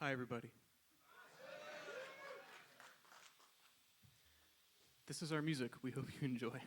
Hi, everybody. This is our music. We hope you enjoy.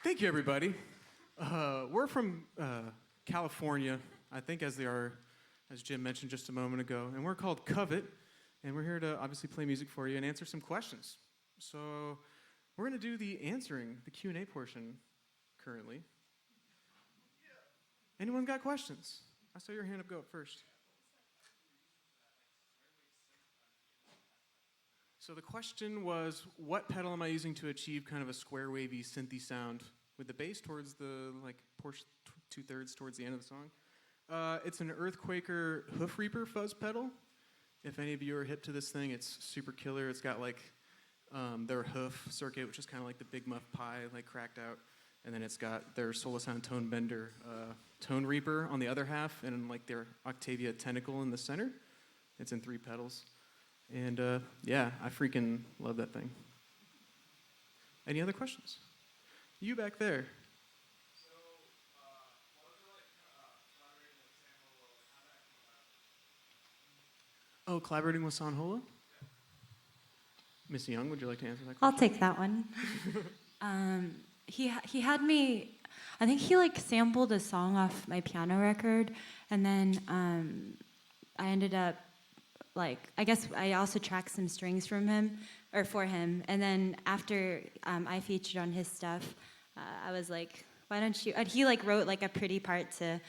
Thank you, everybody. We're from California, I think as Jim mentioned just a moment ago, and we're called Covet, and we're here to obviously play music for you and answer some questions. So we're going to do the Q&A portion currently. Anyone got questions? I saw your hand go up first. So the question was, what pedal am I using to achieve kind of a square wavy synthy sound with the bass towards the portion 2/3 towards the end of the song? It's an Earthquaker Hoof Reaper fuzz pedal. If any of you are hip to this thing, it's super killer. It's got their hoof circuit, which is kind of like the Big Muff Pie, cracked out, and then it's got their Solosound Tone Bender Tone Reaper on the other half, and their Octavia Tentacle in the center. It's in 3 pedals. And yeah, I freaking love that thing. Any other questions? You back there. So, what was it collaborating with Sam Holo? How did that come about? Oh, collaborating with Sanhola? Yeah. Miss Young, would you like to answer that question? I'll take that one. He had me, I think he sampled a song off my piano record, and then I ended up I guess I also tracked some strings from him, or for him, and then after I featured on his stuff, I was like, why don't you, and he wrote a pretty part to,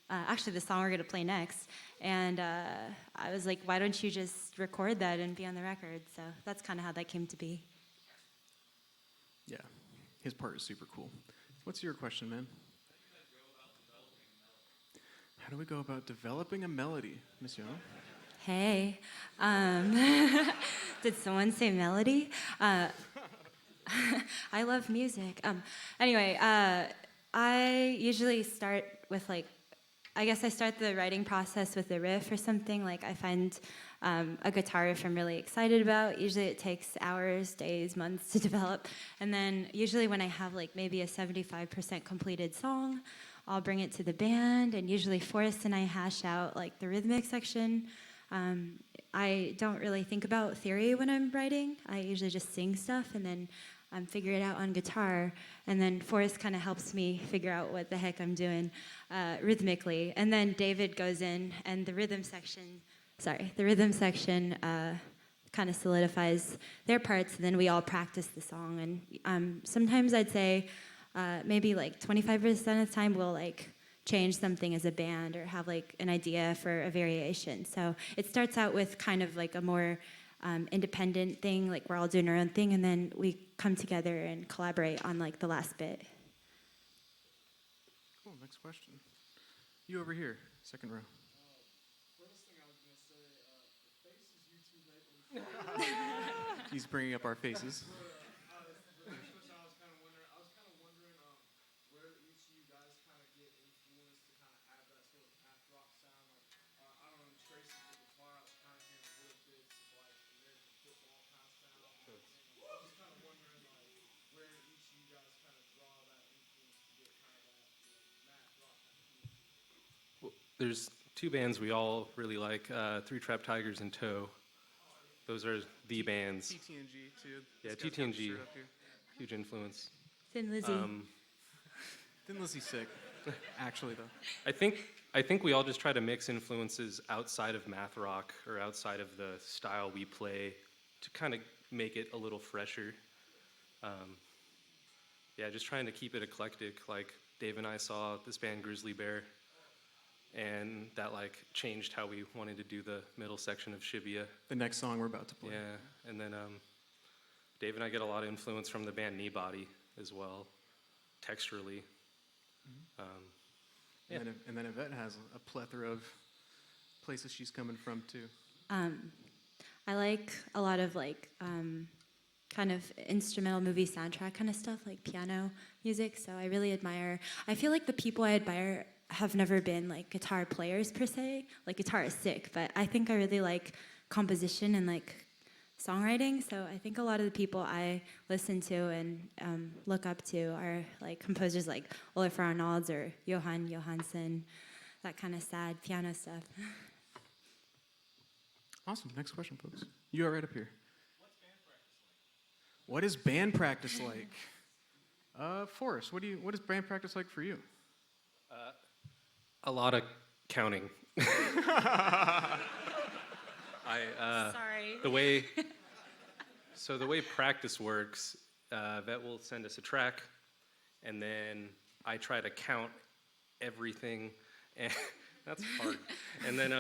actually the song we're going to play next, and I was like, why don't you just record that and be on the record? So that's kind of how that came to be. Yeah, his part is super cool. What's your question, man? How do we go about developing a melody, Miss Young? Hey, did someone say melody? I love music. Anyway, I usually start with I guess I start the writing process with a riff or something. I find a guitar riff I'm really excited about. Usually it takes hours, days, months to develop. And then usually when I have maybe a 75% completed song, I'll bring it to the band, and usually Forrest and I hash out the rhythmic section. I don't really think about theory when I'm writing. I usually just sing stuff and then figure it out on guitar. And then Forrest kind of helps me figure out what the heck I'm doing rhythmically. And then David goes in, and the rhythm section kind of solidifies their parts, and then we all practice the song. And sometimes I'd say maybe 25% of the time we'll change something as a band or have an idea for a variation. So it starts out with kind of a more independent thing, we're all doing our own thing, and then we come together and collaborate on the last bit. Cool, next question. You over here, second row. First thing I was going to say, the faces you two make when you He's bringing up our faces. the next question I was kind of wondering, where each of you guys kind of get influenced to kind of add that sort of math rock sound. I don't know, Tracy's the guitar, I was kind of hearing little bits of American football kind of sound. I'm just kind of wondering where each of you guys kind of draw that influence to get kind of that math rock kind of feel. Well, there's 2 bands we all really like, Three Trapped Tigers and Toe. Those are the bands. TTNG, too. Yeah, This guy's got the TTNG, shirt up here. huge influence. Thin Lizzy. Thin Lizzy's sick, actually, though. I think we all just try to mix influences outside of math rock or outside of the style we play to kind of make it a little fresher. Yeah, just trying to keep it eclectic. Dave and I saw this band Grizzly Bear, and that changed how we wanted to do the middle section of Shibuya. The next song we're about to play. Yeah, and then Dave and I get a lot of influence from the band Knee Body as well, texturally. Yeah. And then Yvette has a plethora of places she's coming from, too. I like a lot of kind of instrumental movie soundtrack kind of stuff, piano music. So I really admire. I feel the people I admire have never been guitar players per se. Guitar is sick, but I think I really like composition and songwriting. So I think a lot of the people I listen to and look up to are composers like Olaf Arnolds or Johan Johansson, that kind of sad piano stuff. Awesome. Next question, folks. You are right up here. What is band practice like? Forrest, what is band practice like for you? A lot of counting. Sorry. The way practice works, Vet will send us a track, and then I try to count everything, and that's hard. And then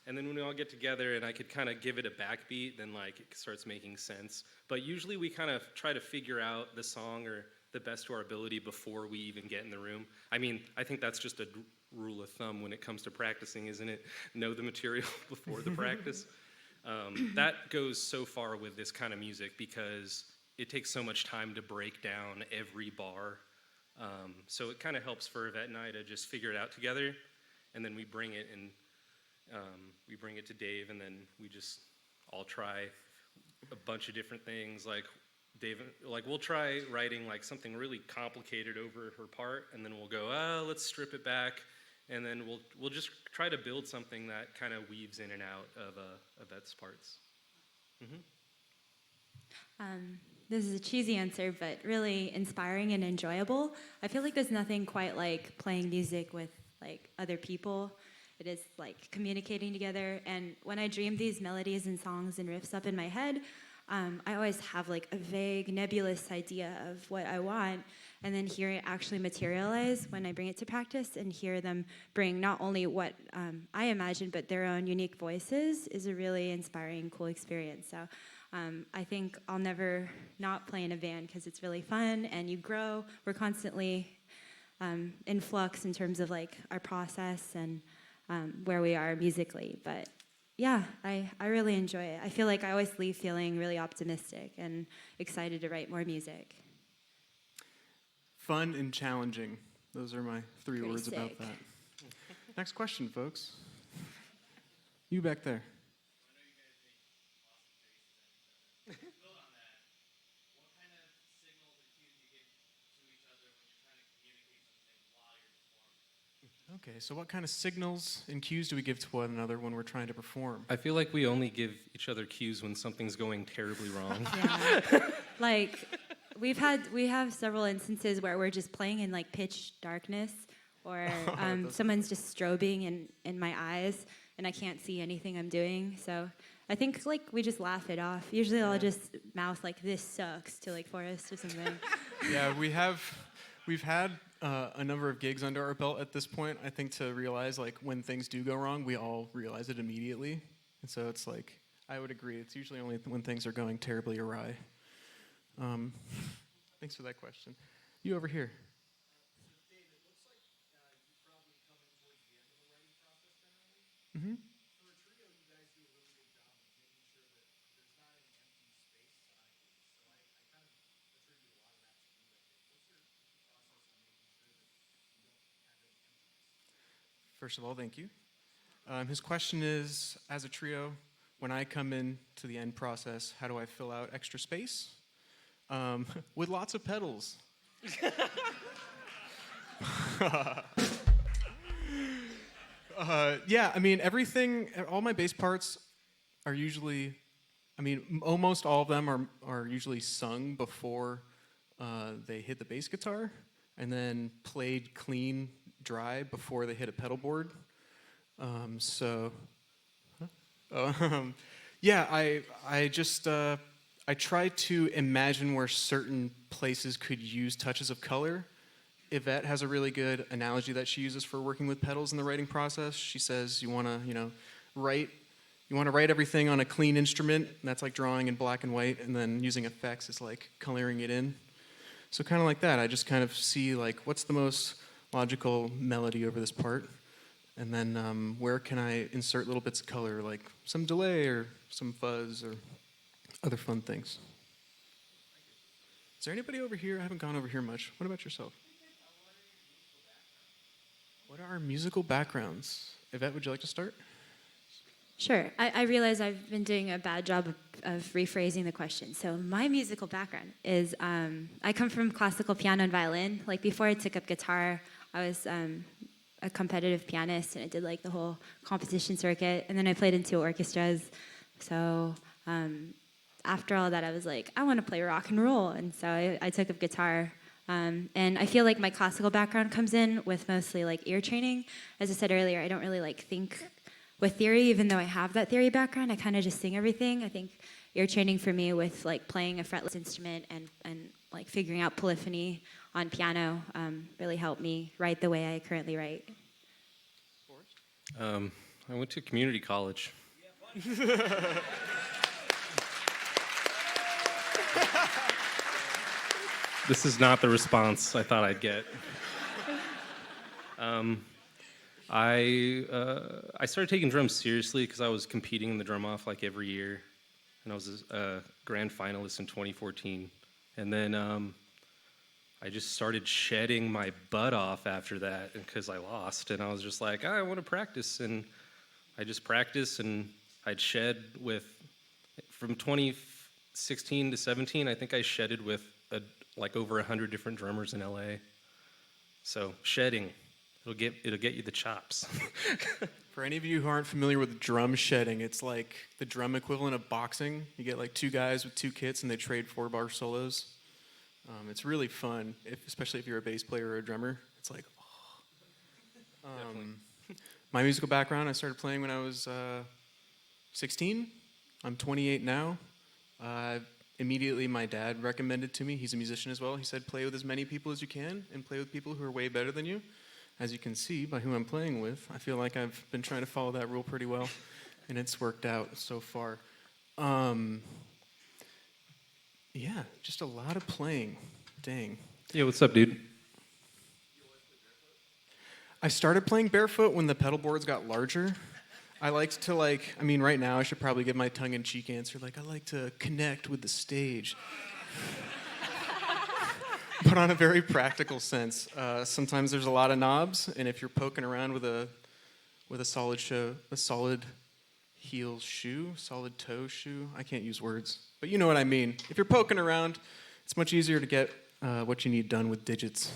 when we all get together and I could kind of give it a backbeat, then like it starts making sense. But usually we kind of try to figure out the song or the best to our ability before we even get in the room. I mean, I think that's just a rule of thumb when it comes to practicing, isn't it? Know the material before the practice. That goes so far with this kind of music because it takes so much time to break down every bar. So it kind of helps for Yvette and I to just figure it out together, and then we bring it to Dave, and then we just all try a bunch of different things. Like Dave, like we'll try writing like something really complicated over her part, and then we'll go, let's strip it back, and then we'll just try to build something that kind of weaves in and out of Yvette's parts. This is a cheesy answer, but really inspiring and enjoyable. I feel like there's nothing quite like playing music with like other people. It is like communicating together. And when I dream these melodies and songs and riffs up in my head, I always have like a vague, nebulous idea of what I want, and then hear it actually materialize when I bring it to practice and hear them bring not only what I imagine, but their own unique voices is a really inspiring, cool experience. So I think I'll never not play in a band because it's really fun and you grow. We're constantly in flux in terms of like our process and where we are musically, but yeah, I really enjoy it. I feel like I always leave feeling really optimistic and excited to write more music. Fun and challenging. Those are my three Pretty words about sick. that. Next question, folks. You back there. Okay, so what kind of signals and cues do we give to one another when we're trying to perform? I feel like we only give each other cues when something's going terribly wrong. Yeah. Like we have several instances where we're just playing in like pitch darkness, or someone's just strobing in my eyes and I can't see anything I'm doing. So I think like we just laugh it off. Usually I'll just mouth like "this sucks" to like Forrest or something. Yeah, we've had a number of gigs under our belt at this point, I think, to realize like when things do go wrong, we all realize it immediately. And so it's like, I would agree, it's usually only when things are going terribly awry. Thanks for that question. You over here. So Dave, it looks like you're probably coming towards the end of the writing process currently. Mm-hmm. For a trio, you guys do a really good job of making sure that there's not any empty space sonically. So I kind of attribute a lot of that to you, I think. What's your process on making sure that you don't have any emptiness? First of all, thank you. His question is, as a trio, when I come in to the end process, how do I fill out extra space? With lots of pedals. Yeah, I mean, all my bass parts are usually, almost all of them are usually sung before they hit the bass guitar, and then played clean, dry before they hit a pedal board. Yeah, I just I try to imagine where certain places could use touches of color. Yvette has a really good analogy that she uses for working with pedals in the writing process. She says you want to, write everything on a clean instrument, and that's like drawing in black and white, and then using effects is like coloring it in. So kind of like that, I just kind of see like what's the most logical melody over this part, and then where can I insert little bits of color, like some delay or some fuzz or other fun things. Is there anybody over here? I haven't gone over here much. What about yourself? What are our musical backgrounds? Yvette, would you like to start? Sure. I realize I've been doing a bad job of rephrasing the question. So my musical background is I come from classical piano and violin. Like before I took up guitar, I was a competitive pianist, and I did like the whole competition circuit. And then I played in 2 orchestras. So after all that, I was like, I want to play rock and roll. And so I took up guitar And I feel like my classical background comes in with mostly like ear training. As I said earlier, I don't really like think with theory, even though I have that theory background. I kind of just sing everything. I think ear training for me with like playing a fretless instrument and like figuring out polyphony on piano really helped me write the way I currently write. I went to community college. This is not the response I thought I'd get. I started taking drums seriously because I was competing in the drum off like every year, and I was a grand finalist in 2014. And then I just started shedding my butt off after that because I lost, and I was just like, I want to practice, and I just practiced, and I'd shed from 2016 to 17. I think I shedded with like over 100 different drummers in LA. So shedding, it'll get you the chops. For any of you who aren't familiar with drum shedding, it's like the drum equivalent of boxing. You get like two guys with two kits and they trade 4-bar solos. It's really fun, especially if you're a bass player or a drummer. It's like, oh. My musical background, I started playing when I was 16. I'm 28 now. Immediately, my dad recommended to me, he's a musician as well, he said, play with as many people as you can and play with people who are way better than you. As you can see by who I'm playing with, I feel like I've been trying to follow that rule pretty well, and it's worked out so far. Yeah, just a lot of playing. Dang. Yeah, what's up, dude? I started playing barefoot when the pedal boards got larger. I liked to right now I should probably give my tongue-in-cheek answer, I like to connect with the stage. But on a very practical sense, sometimes there's a lot of knobs, and if you're poking around with a solid heel shoe, solid toe shoe, I can't use words, but you know what I mean. If you're poking around, it's much easier to get what you need done with digits.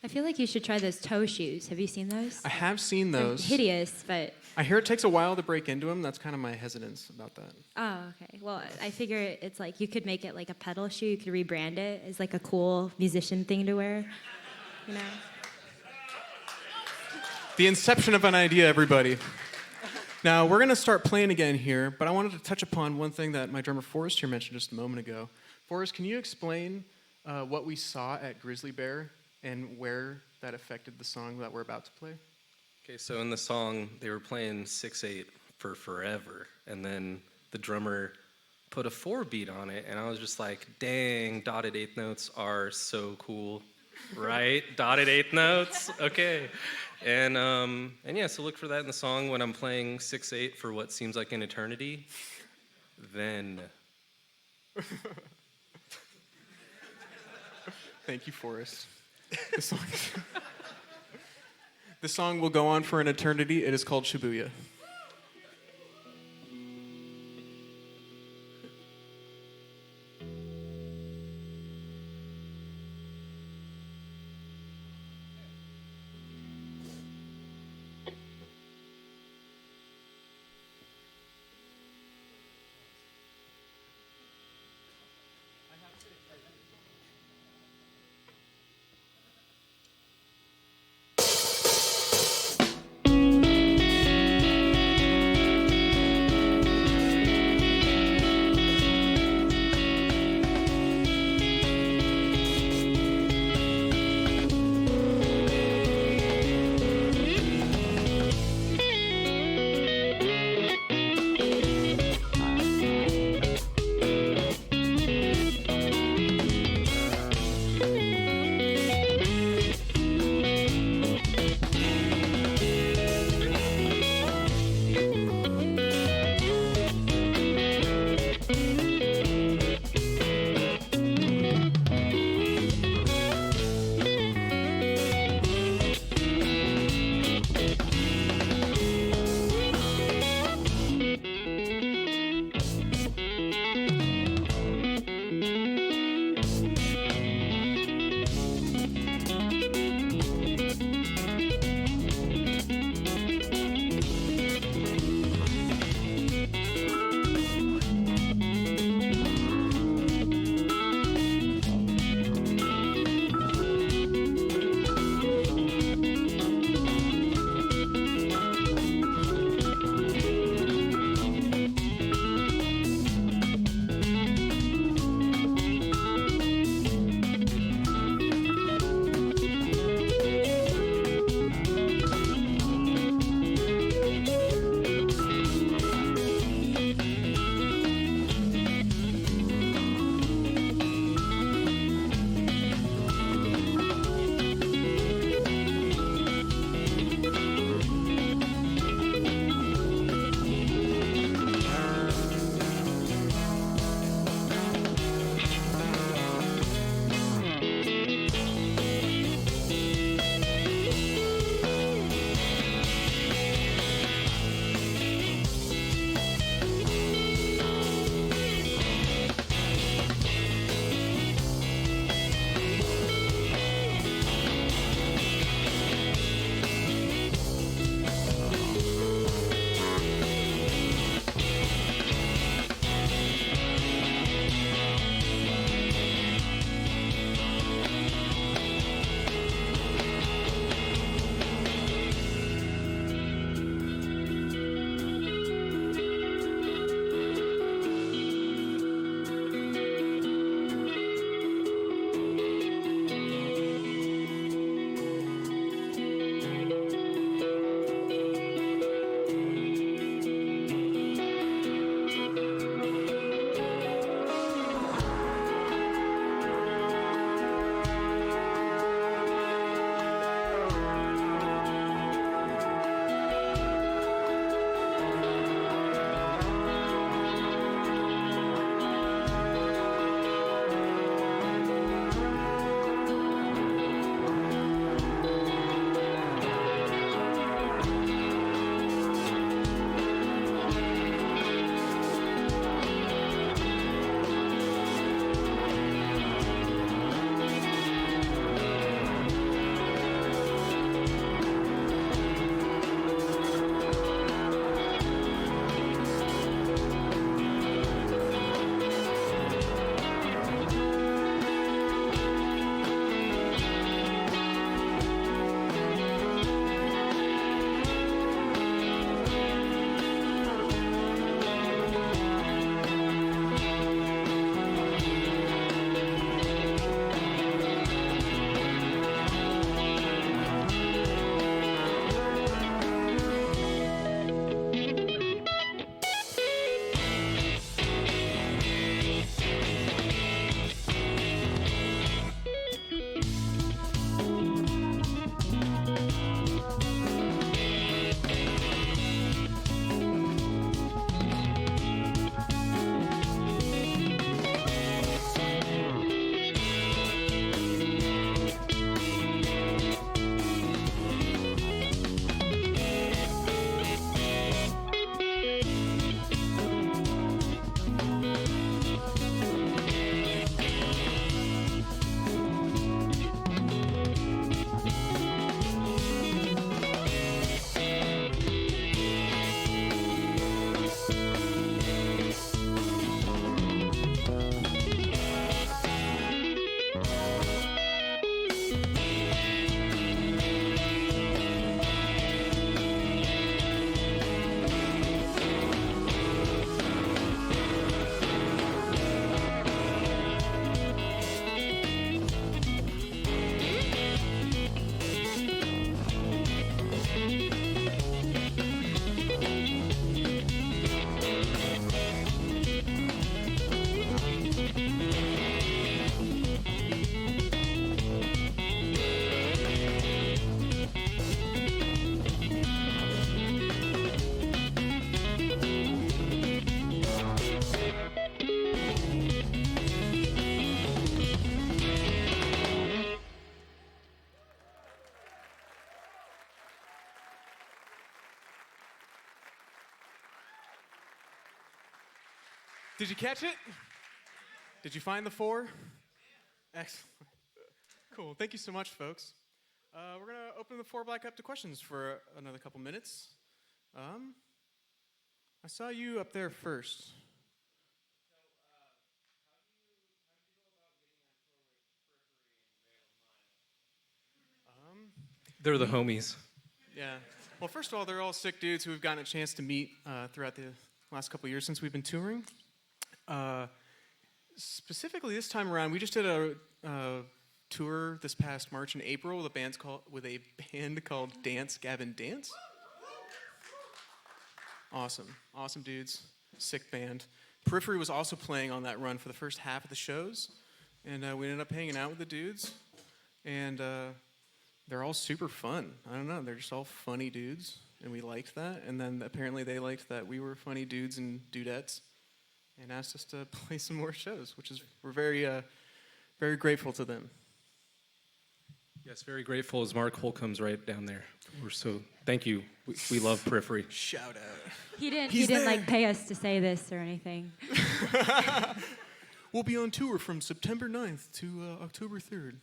I feel like you should try those toe shoes. Have you seen those? I have seen those. They're hideous, but... I hear it takes a while to break into them. That's kind of my hesitance about that. Oh, okay. Well, I figure it's like you could make it like a pedal shoe. You could rebrand it as like a cool musician thing to wear, you know? The inception of an idea, everybody. Now, we're going to start playing again here, but I wanted to touch upon one thing that my drummer Forrest here mentioned just a moment ago. Forrest, can you explain what we saw at Grizzly Bear and where that affected the song that we're about to play? Okay, so in the song, they were playing 6/8 for forever, and then the drummer put a 4 beat on it, and I was just like, dang, dotted eighth notes are so cool, right? Dotted eighth notes, okay. And yeah, so look for that in the song when I'm playing 6/8 for what seems like an eternity. Then. Thank you, Forrest. The song will go on for an eternity. It is called Shibuya. Did you catch it? Did you find the 4? Excellent. Cool. Thank you so much, folks. We're going to open the floor back up to questions for another couple minutes. I saw you up there first. They're the homies. Yeah. Well, first of all, they're all sick dudes who we've gotten a chance to meet throughout the last couple of years since we've been touring. Specifically this time around, we just did a tour this past March and April with a band called Dance Gavin Dance. Awesome dudes, sick band. Periphery was also playing on that run for the first half of the shows, and we ended up hanging out with the dudes, and they're all super fun. I don't know, they're just all funny dudes, and we liked that, and then apparently they liked that we were funny dudes and dudettes, and asked us to play some more shows, we're very grateful to them. Yes, very grateful as Mark Holcomb's right down there. Thank you. We love Periphery. Shout out. He didn't there. like pay us to say this or anything. We'll be on tour from September 9th to October 3rd.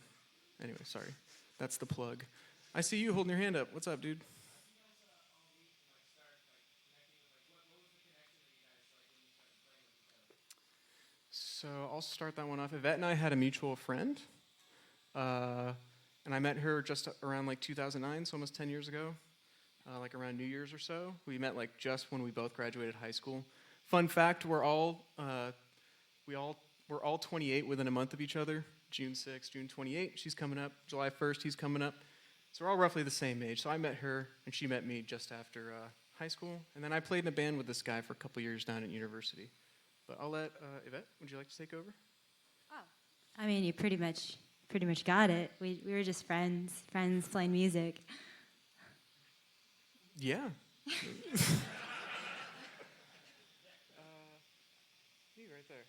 Anyway, sorry. That's the plug. I see you holding your hand up. What's up, dude? So I'll start that one off. Yvette and I had a mutual friend. And I met her just around like 2009, so almost 10 years ago, like around New Year's or so. We met like just when we both graduated high school. Fun fact, we're all 28 within a month of each other. June 6th, June 28th, she's coming up. July 1st, he's coming up. So we're all roughly the same age. So I met her, and she met me just after high school. And then I played in a band with this guy for a couple years down at university. But I'll let Yvette, would you like to take over? Oh. I mean, you pretty much got it. We were just friends playing music. Yeah. You right there.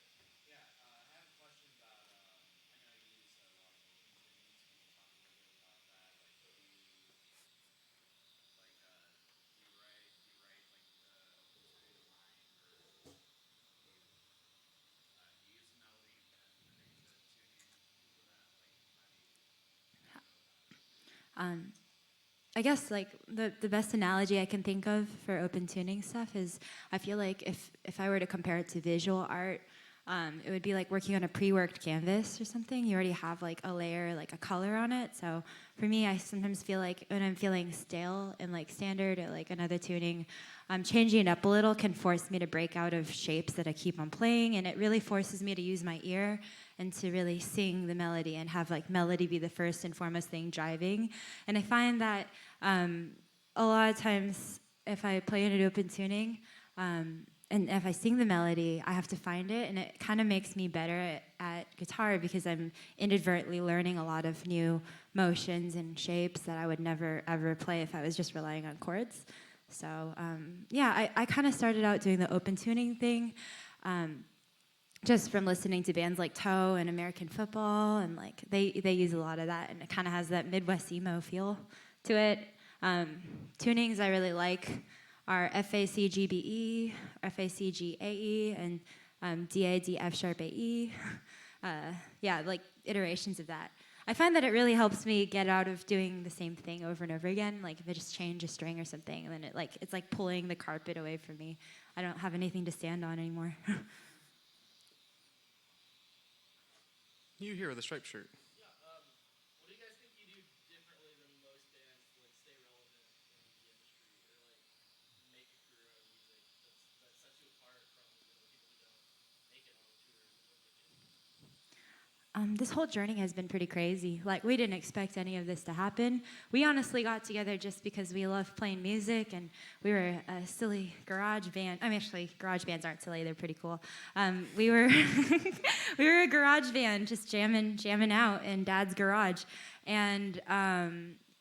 I guess like the best analogy I can think of for open tuning stuff is I feel like if I were to compare it to visual art, it would be like working on a pre-worked canvas or something. You already have like a layer, like a color on it. So for me, I sometimes feel like when I'm feeling stale in like standard or like another tuning, changing it up a little can force me to break out of shapes that I keep on playing, and it really forces me to use my ear and to really sing the melody and have like melody be the first and foremost thing driving. And I find that a lot of times if I play in an open tuning, and if I sing the melody, I have to find it, and it kind of makes me better at guitar because I'm inadvertently learning a lot of new motions and shapes that I would never, ever play if I was just relying on chords. So, I kind of started out doing the open tuning thing just from listening to bands like Toe and American Football, and like they use a lot of that, and it kind of has that Midwest emo feel to it. Tunings I really like are FACGBE, FACGAE, and DAD F sharp AE. Like iterations of that. I find that it really helps me get out of doing the same thing over and over again. Like if I just change a string or something, and then it's like pulling the carpet away from me. I don't have anything to stand on anymore. You here with a striped shirt. Yeah, what do you guys think you do differently than most bands to like stay relevant in the industry or like make a career out of music that sets you apart from people who don't make it on the tour? This whole journey has been pretty crazy. Like, we didn't expect any of this to happen. We honestly got together just because we love playing music, and we were a silly garage band. I mean, actually, garage bands aren't silly; they're pretty cool. We were we were a garage band, just jamming out in Dad's garage, and a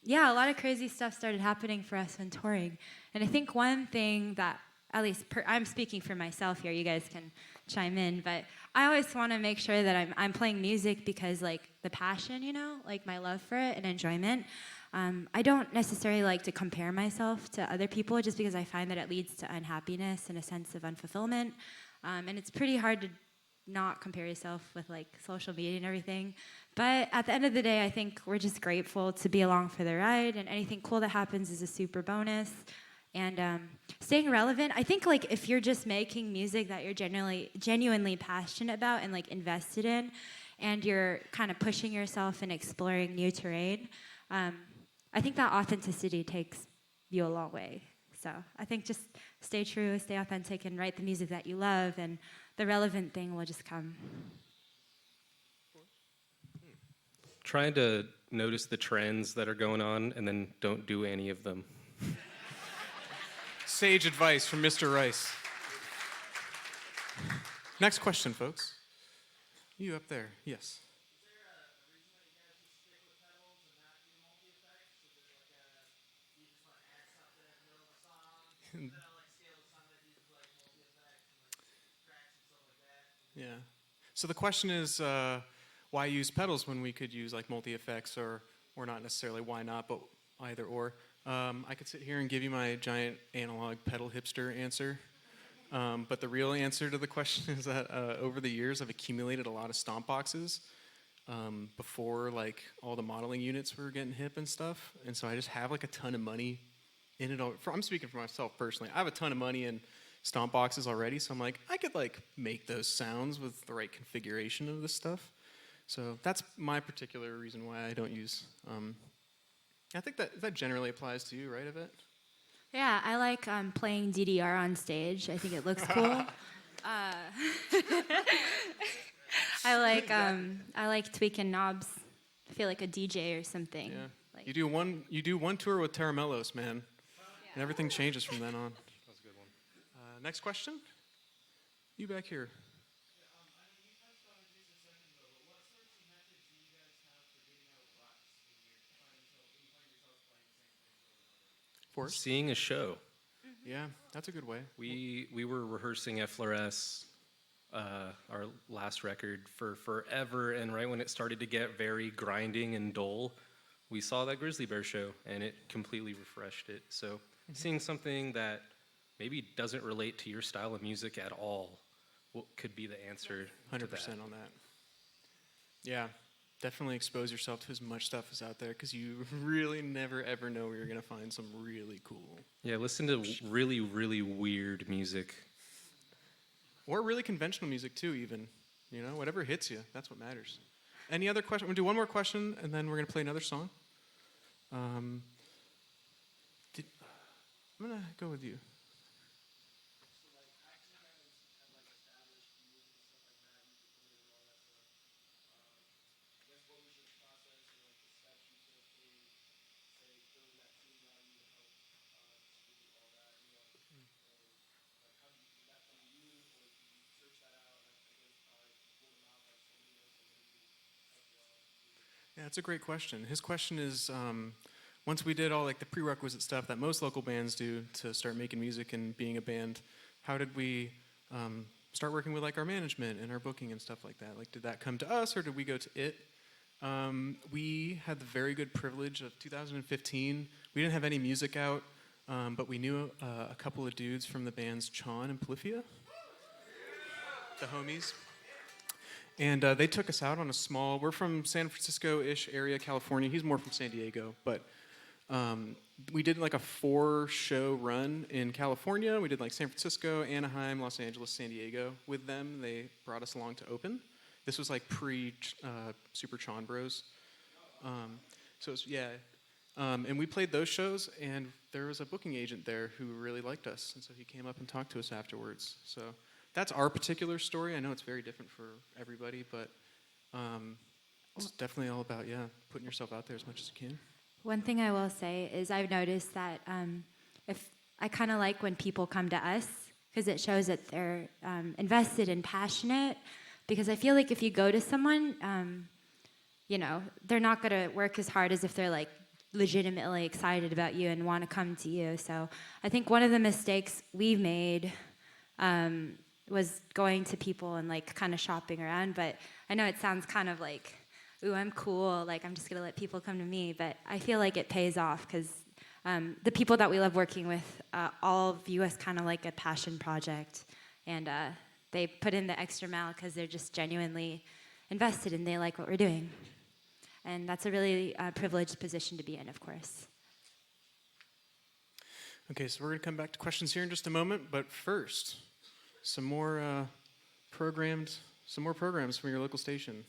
lot of crazy stuff started happening for us when touring. And I think one thing that, at least I'm speaking for myself here. You guys can chime in, but I always want to make sure that I'm playing music because, like, the passion, like my love for it and enjoyment. I don't necessarily like to compare myself to other people just because I find that it leads to unhappiness and a sense of unfulfillment. And it's pretty hard to not compare yourself with like social media and everything. But at the end of the day, I think we're just grateful to be along for the ride, and anything cool that happens is a super bonus. And staying relevant, I think like if you're just making music that you're genuinely passionate about and like invested in, and you're kind of pushing yourself and exploring new terrain, I think that authenticity takes you a long way. So I think just stay true, stay authentic, and write the music that you love, and the relevant thing will just come. Trying to notice the trends that are going on and then don't do any of them. Sage advice from Mr. Rice. Next question, folks. You up there, yes. Yeah. So the question is, why use pedals when we could use like multi-effects, or not necessarily why not, but either or. I could sit here and give you my giant analog pedal hipster answer, but the real answer to the question is that over the years I've accumulated a lot of Stompboxes before like all the modeling units were getting hip and stuff, and so I just have like a ton of money in it. I'm speaking for myself personally. I have a ton of money in Stompboxes already, so I'm like, I could like make those sounds with the right configuration of this stuff. So that's my particular reason why I don't use. I think that generally applies to you, right, Yvette? Yeah, I like playing DDR on stage. I think it looks cool. I like tweaking knobs. I feel like a DJ or something. Yeah. Like, You do one tour with Taramellos, man, and everything changes from then on. That's a good one. Next question. You back here. Forrest? Seeing a show. Yeah, that's a good way. We were rehearsing FLRS, our last record, for forever, and right when it started to get very grinding and dull, we saw that Grizzly Bear show, and it completely refreshed it. So seeing something that maybe doesn't relate to your style of music at all, what could be the answer 100% to that? on that. Yeah, definitely expose yourself to as much stuff as out there, because you really never ever know where you're gonna find some really cool Yeah, listen to really, really weird music. or really conventional music too. Even, whatever hits you, that's what matters. Any other question? We'll do one more question, and then we're gonna play another song. I'm gonna go with you. Yeah, that's a great question. His question is, once we did all like the prerequisite stuff that most local bands do to start making music and being a band, how did we start working with like our management and our booking and stuff like that? Like, did that come to us, or did we go to it? We had the very good privilege of 2015. We didn't have any music out, but we knew a couple of dudes from the bands Chon and Polyphia, the homies. And they took us out on a small, we're from San Francisco-ish area, California. He's more from San Diego, but we did like a 4-show run in California. We did like San Francisco, Anaheim, Los Angeles, San Diego with them. They brought us along to open. This was like pre-Super Chon Bros. So it was, yeah. And we played those shows, and there was a booking agent there who really liked us. And so he came up and talked to us afterwards. So that's our particular story. I know it's very different for everybody, but it's definitely all about, putting yourself out there as much as you can. one thing I will say is I've noticed that if I kind of like when people come to us, because it shows that they're invested and passionate. Because I feel like if you go to someone, they're not going to work as hard as if they're like legitimately excited about you and want to come to you. So I think one of the mistakes we've made was going to people and like kind of shopping around. But I know it sounds kind of like, ooh, I'm cool, like I'm just gonna let people come to me. But I feel like it pays off, because the people that we love working with all view us kind of like a passion project, and they put in the extra mile because they're just genuinely invested and they like what we're doing. And that's a really privileged position to be in, of course. Okay, so we're going to come back to questions here in just a moment, but first, some more programs from your local station.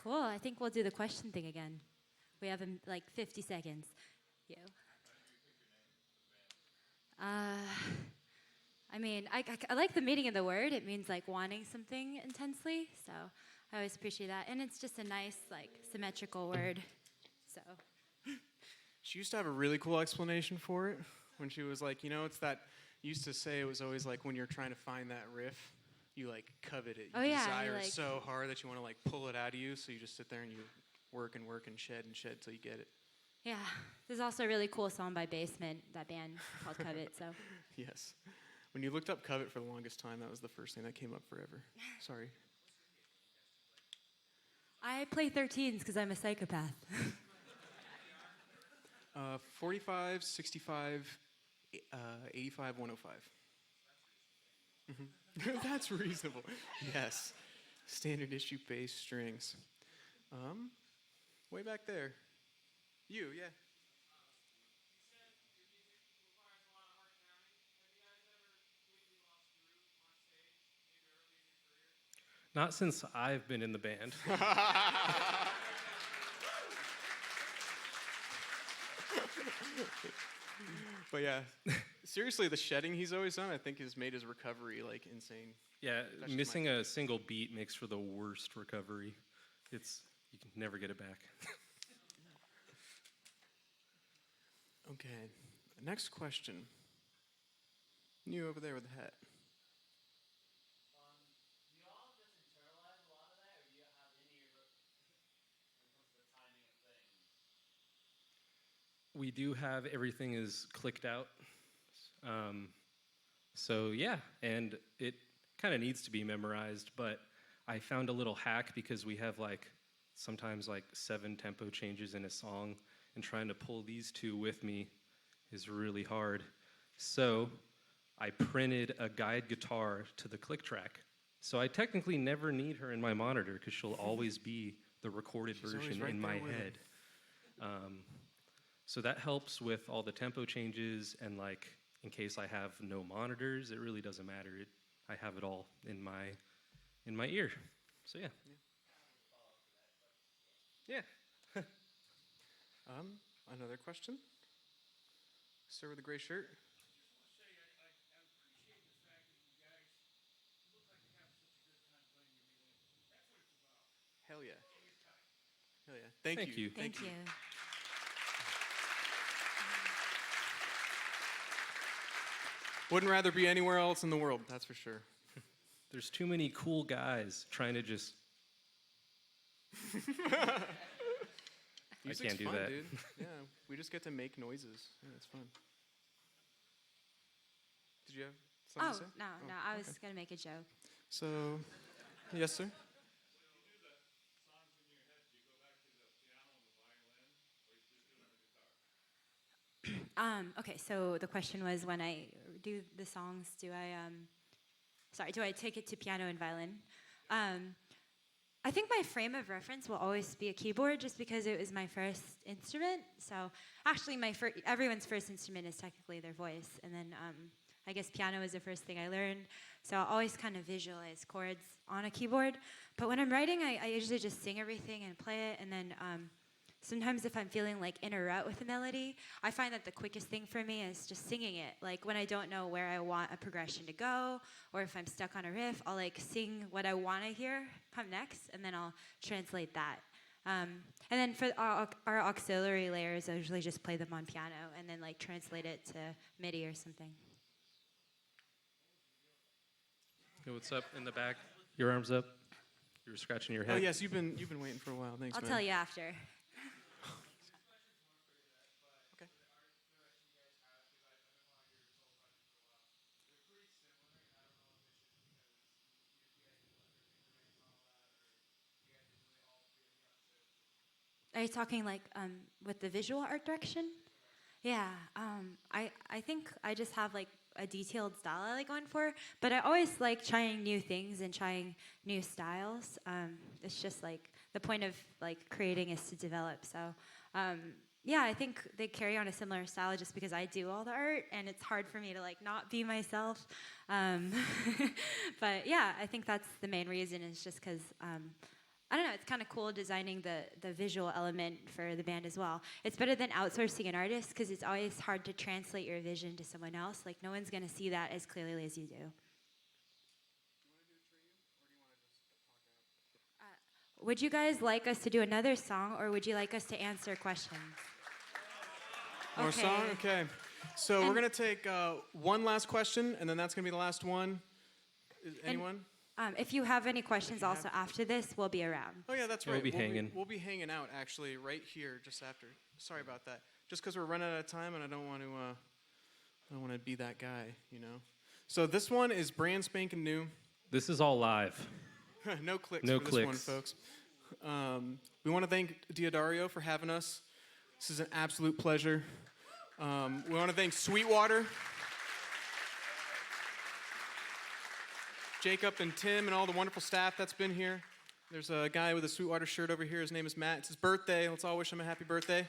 Cool. I think we'll do the question thing again. We have like 50 seconds. You. I mean, I like the meaning of the word. It means like wanting something intensely. So I always appreciate that. And it's just a nice, like, symmetrical word. So. She used to have a really cool explanation for it when she was like, it's that, used to say it was always like when you're trying to find that riff, you like covet it. You desire it so hard that you want to like pull it out of you. So you just sit there and you work and work and shed till you get it. Yeah. There's also a really cool song by Basement, that band called Covet. So. Yes. When you looked up Covet for the longest time, that was the first thing that came up forever. Sorry. I play 13s because I'm a psychopath. 45, 65, 85, 105. That's reasonable. Yes. Standard issue bass strings. Way back there. You, yeah. Not since I've been in the band. But yeah, seriously, the shedding he's always done, I think, has made his recovery like insane. Yeah, missing a single beat makes for the worst recovery. You can never get it back. Okay, next question. You over there with the hat. Do you all just internalize a lot of that, or do you have any when it comes to the timing of things? We do have everything is clicked out. So yeah, and it kind of needs to be memorized, but I found a little hack because we have sometimes 7 tempo changes in a song, and trying to pull these 2 with me is really hard. So I printed a guide guitar to the click track. So I technically never need her in my monitor because she'll always be the recorded version in my head. So that helps with all the tempo changes, and in case I have no monitors, it really doesn't matter. I have it all in my ear. So yeah. Yeah. Another question? Sir with the gray shirt. Hell yeah. Hell yeah. Thank you. Thank you. Wouldn't rather be anywhere else in the world, that's for sure. There's too many cool guys trying to just... I can't do fun, that. Dude. Yeah, we just get to make noises. Yeah, it's fun. Did you have something to say? No, I was going to make a joke. So, yes, sir? Okay, so the question was, when I do the songs, do I take it to piano and violin? I think my frame of reference will always be a keyboard, just because it was my first instrument. So actually, everyone's first instrument is technically their voice, and then I guess piano is the first thing I learned. So I always kind of visualize chords on a keyboard. But when I'm writing, I usually just sing everything and play it, and then sometimes if I'm feeling in a rut with a melody, I find that the quickest thing for me is just singing it. When I don't know where I want a progression to go, or if I'm stuck on a riff, I'll sing what I want to hear come next, and then I'll translate that. And then for our auxiliary layers, I usually just play them on piano and then translate it to MIDI or something. Hey, what's up in the back? Your arms up. You were scratching your head. Oh yes, you've been waiting for a while. Thanks, I'll man. tell you after. Okay. Are you talking with the visual art direction? Yeah, I think I just have a detailed style I like going for, but I always like trying new things and trying new styles. It's just the point of creating is to develop. So yeah, I think they carry on a similar style just because I do all the art, and it's hard for me to not be myself. But yeah, I think that's the main reason, is just because I don't know, it's kind of cool designing the visual element for the band as well. It's better than outsourcing an artist because it's always hard to translate your vision to someone else. Like, no one's going to see that as clearly as you do. Would you guys like us to do another song, or would you like us to answer questions? More song? Okay. So we're going to take one last question, and then that's going to be the last one. Anyone? If you have any questions also after this, we'll be around. Oh, yeah, that's right. We'll be hanging. We'll be hanging out, actually, right here just after. Sorry about that. Just because we're running out of time, and I don't want to be that guy, you know. So this one is brand spanking new. This is all live. No clicks No for this clicks. one, folks. We want to thank Diodario for having us. This is an absolute pleasure. We want to thank Sweetwater, Jacob and Tim and all the wonderful staff that's been here. There's a guy with a Sweetwater shirt over here. His name is Matt. It's his birthday. Let's all wish him a happy birthday.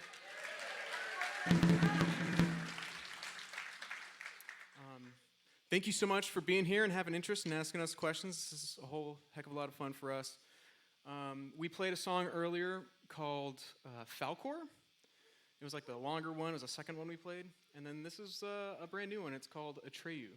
Thank you so much for being here and having interest and asking us questions. This is a whole heck of a lot of fun for us. We played a song earlier called Falcor. It was like the longer one. It was the second one we played. And then this is a brand new one. It's called Atreyu.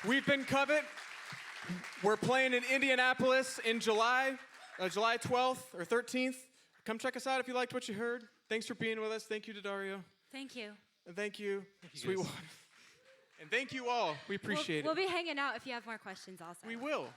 We've been Covet. We're playing in Indianapolis in July 12th or 13th. Come check us out if you liked what you heard. Thanks for being with us. Thank you to Dario. Thank you. And thank you, you, Sweetwater. And thank you all. We appreciate We'll it. be hanging out if you have more questions also. We will.